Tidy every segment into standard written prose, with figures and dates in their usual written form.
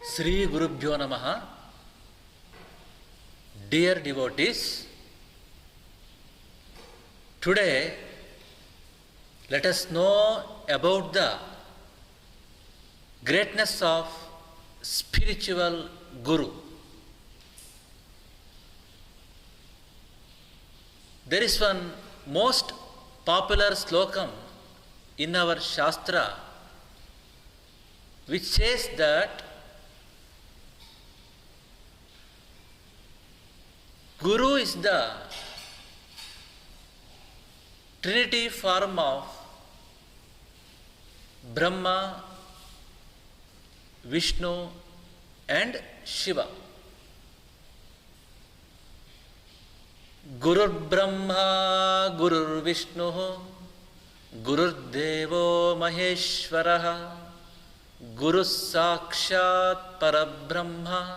Sri Gurubhyo Namaha. Dear devotees, today let us know about the greatness of spiritual Guru. There is one most popular slokam in our Shastra which says that Guru is the trinity form of Brahma, Vishnu and Shiva. Gurur Brahma, Gurur Vishnu, Gurur Devo Maheshwaraha, Guru Sakshat Parabrahma,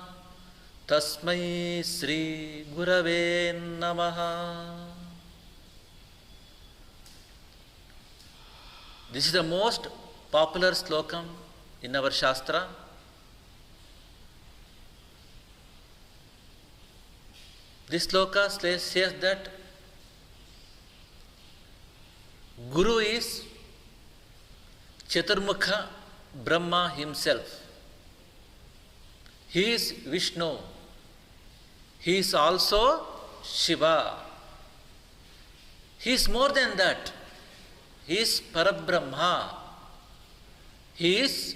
Tasmai Sri Gurave Namaha. This is the most popular slokam in our Shastra. This sloka says that Guru is Chaturmukha Brahma himself. He is Vishnu. He is also Shiva. He is more than that. He is Parabrahma. He is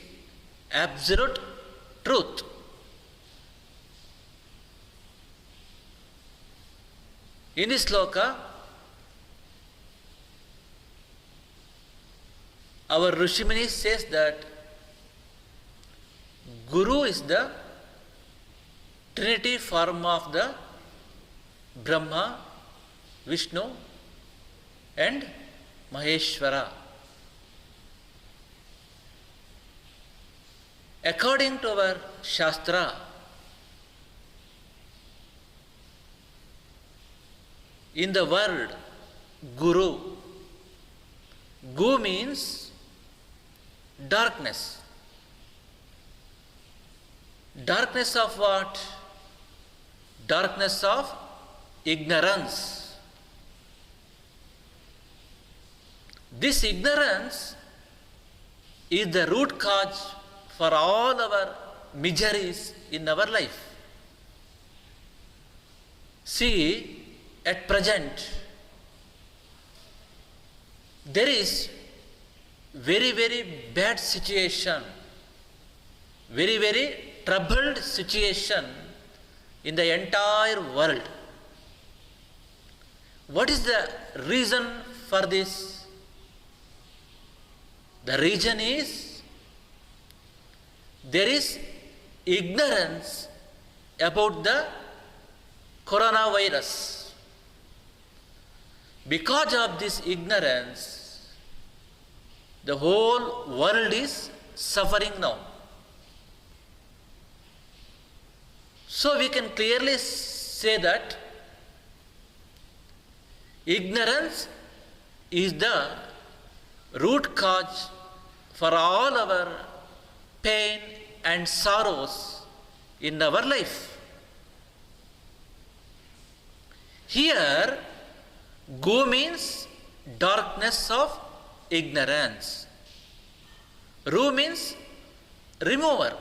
absolute truth. In this sloka, our Rishimuni says that Guru is the trinity form of the Brahma, Vishnu and Maheshwara. According to our Shastra, in the word Guru, Gu means darkness. Darkness of what? Darkness of ignorance. This ignorance is the root cause for all our miseries in our life. See, at present, there is very, very bad situation, very, very troubled situation in the entire world. What is the reason for this? The reason is there is ignorance about the coronavirus. Because of this ignorance, the whole world is suffering now. So we can clearly say that ignorance is the root cause for all our pain and sorrows in our life. Here, Gu means darkness of ignorance. Ru means remover.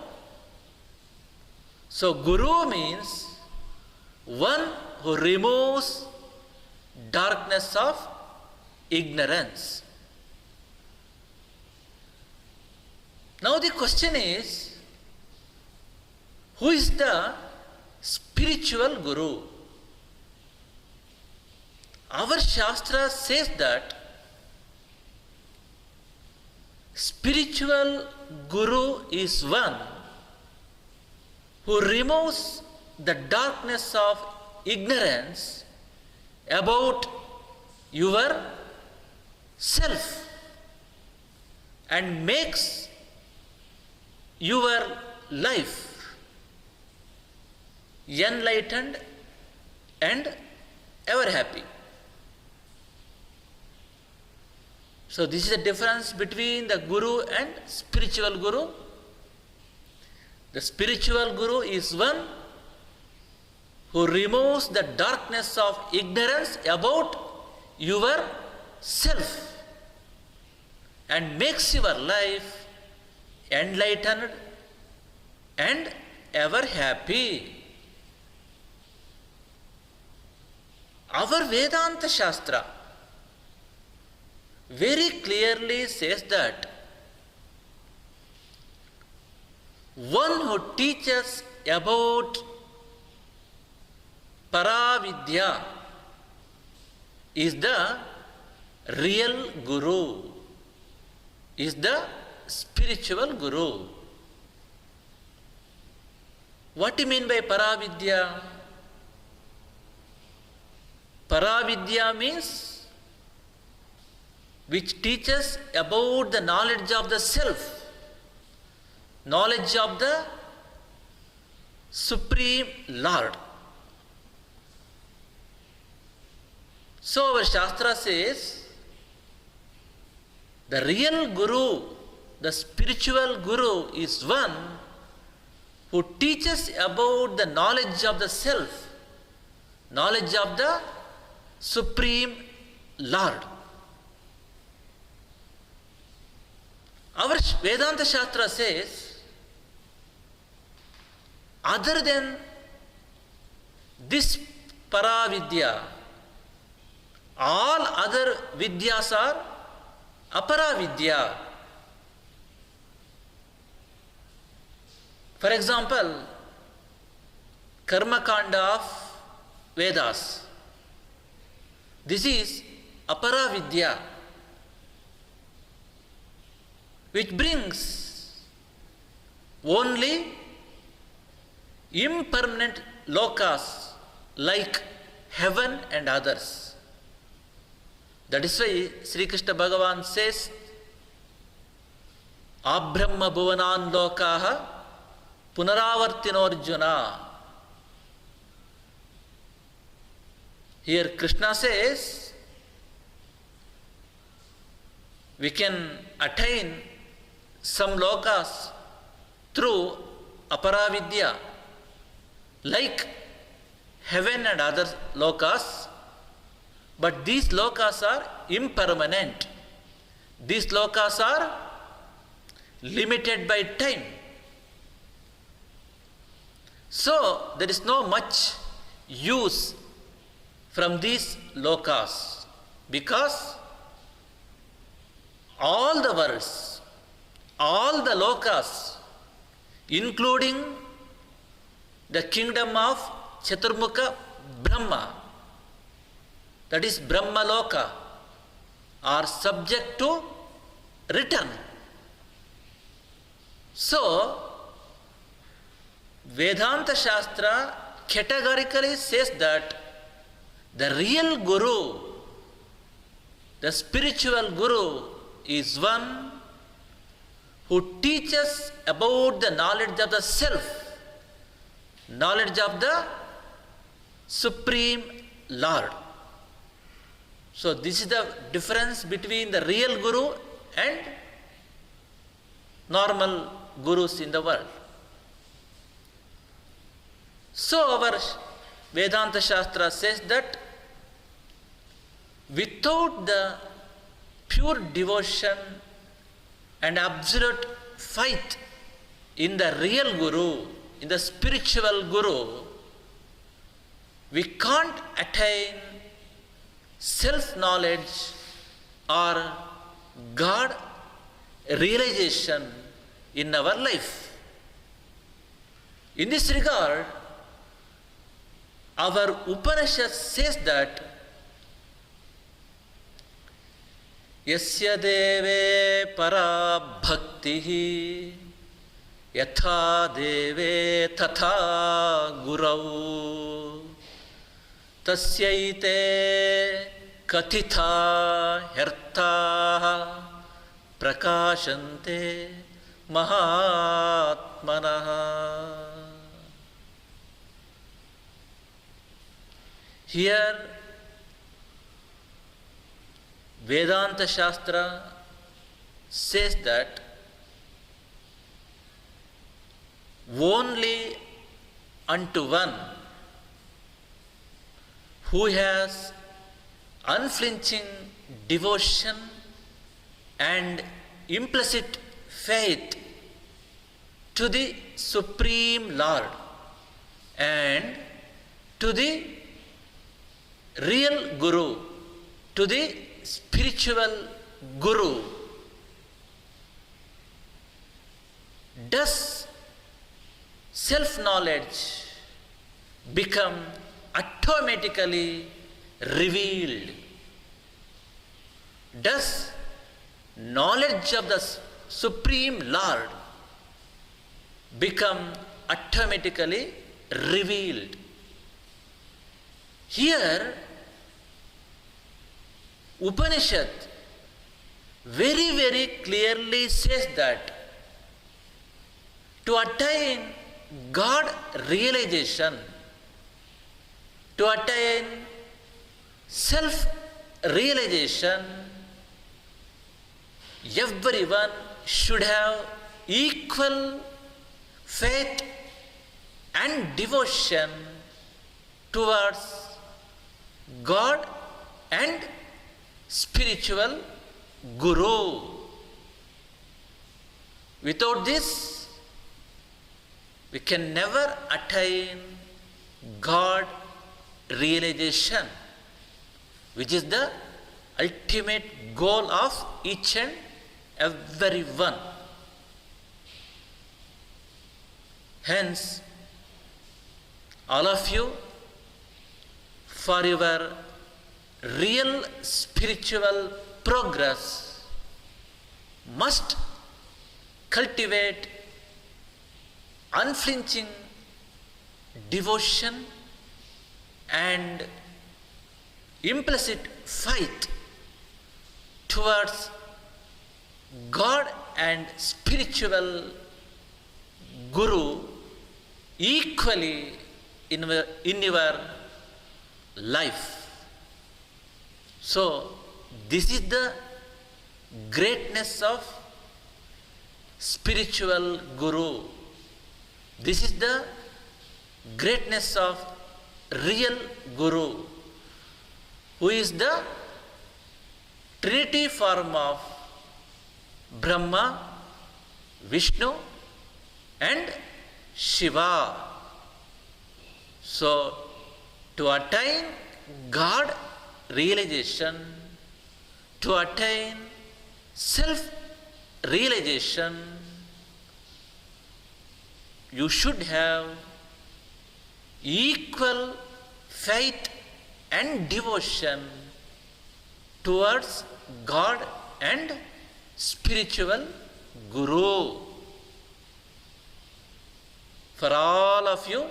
So Guru means one who removes darkness of ignorance. Now the question is, who is the spiritual Guru? Our Shastra says that spiritual Guru is one who removes the darkness of ignorance about your self and makes your life enlightened and ever happy. So this is the difference between the Guru and spiritual Guru. The spiritual guru is one who removes the darkness of ignorance about your self and makes your life enlightened and ever happy. Our Vedanta Shastra very clearly says that one who teaches about Paravidya is the real guru, is the spiritual guru. What do you mean by Paravidya? Paravidya means which teaches about the knowledge of the self, knowledge of the Supreme Lord. So our Shastra says the real guru, the spiritual guru is one who teaches about the knowledge of the self, knowledge of the Supreme Lord. Our Vedanta Shastra says, other than this Paravidya, all other Vidyas are Aparavidya. For example, Karma Kanda of Vedas. This is Aparavidya, which brings only impermanent lokas like heaven and others. That is why Sri Krishna Bhagavan says, Abrahma bhuvanan lokaha punaravartinorjuna. Here Krishna says, we can attain some lokas through Aparavidya, like heaven and other lokas, but these lokas are impermanent. These lokas are limited by time. So there is no much use from these lokas, because all the worlds, all the lokas, including the kingdom of Chaturmukha Brahma, that is Brahma Loka, are subject to return. So, Vedanta Shastra categorically says that the real guru, the spiritual guru, is one who teaches about the knowledge of the self, knowledge of the Supreme Lord. So this is the difference between the real guru and normal gurus in the world. So our Vedanta Shastra says that without the pure devotion and absolute faith in the real guru, in the spiritual guru, we can't attain self-knowledge or God realization in our life. In this regard, our Upanishad says that Yasya deve para bhaktihi yatha deve tatha gurau tasyaite kathitha hertha prakashante mahatmanaha. Here Vedanta Shastra says that only unto one who has unflinching devotion and implicit faith to the Supreme Lord and to the real Guru, to the spiritual Guru, does self-knowledge become automatically revealed? Does knowledge of the Supreme Lord become automatically revealed? Here, Upanishad very, very clearly says that to attain God realization, to attain self-realization, everyone should have equal faith and devotion towards God and spiritual Guru. Without this, we can never attain God realization, which is the ultimate goal of each and every one. Hence, all of you, for your real spiritual progress, must cultivate unflinching devotion and implicit faith towards God and spiritual Guru equally in your life. So, this is the greatness of spiritual Guru. This is the greatness of real Guru, who is the Trinity form of Brahma, Vishnu and Shiva. So, to attain God realization, to attain self-realization, you should have equal faith and devotion towards God and spiritual Guru. For all of you,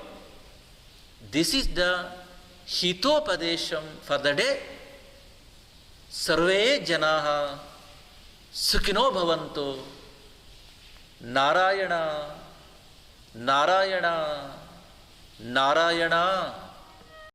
this is the Hitopadesham for the day. Sarve Janaha Sukhino Bhavantu. Narayana, Narayana, Narayana.